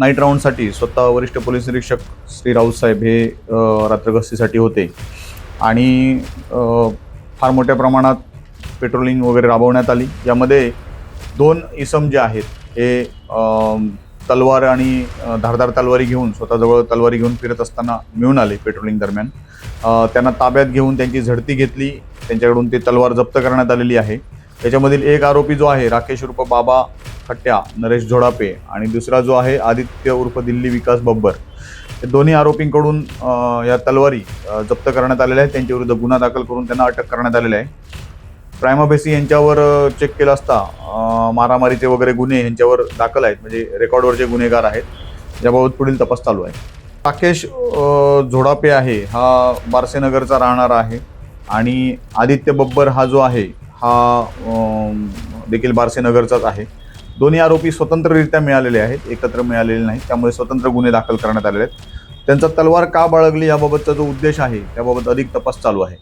Night राऊंडसाठी स्वतः वरिष्ठ police निरीक्षक श्री राऊत साहेब हे रात्रगस्तीसाठी होते आणि फार मोठ्या प्रमाणात पेट्रोलिंग वगैरे राबवण्यात आली। यामध्ये 2 इसम जे आहेत हे तलवार आणि धारदार तलवारी घेऊन स्वतःजवळ तलवारी घेऊन फिरत असताना मिळून आले पेट्रोलिंग दरम्यान। त्यांना ताब्यात घेऊन त्यांची झडती घेतली, त्यांच्याकडून ती तलवार जप्त करण्यात आलेली आहे। त्याच्यामधील एक आरोपी जो आहे राकेश उर्फ बाबा खट्ट्या नरेश झोडापे आणि दुसरा जो आहे आदित्य उर्फ दिल्ली विकास बब्बर, हे दोन्ही आरोपींकडून या तलवारी जप्त करण्यात आलेल्या आहेत। त्यांच्याविरुद्ध गुन्हा दाखल करून त्यांना अटक करण्यात आलेली आहे। प्रायमा फेसी यांच्यावर चेक केला असता मारामारीचे वगैरे गुन्हे यांच्यावर दाखल आहेत, म्हणजे रेकॉर्डवरचे गुन्हेगार आहेत। याबाबत पुढील तपास चालू आहे। राकेश झोडापे आहे हा बारसेनगरचा राहणारा आहे आणि आदित्य बब्बर हा जो आहे हा देखील बारसेनगरचाच आहे। दोन्ही आरोपी स्वतंत्ररित्या मिळालेले आहेत, एकत्र मिळालेले नाहीत, त्यामुळे स्वतंत्र गुन्हे दाखल करण्यात आलेले आहेत। त्यांचा तलवार का बाळगली याबाबतचा जो उद्देश आहे त्याबाबत अधिक तपास चालू आहे।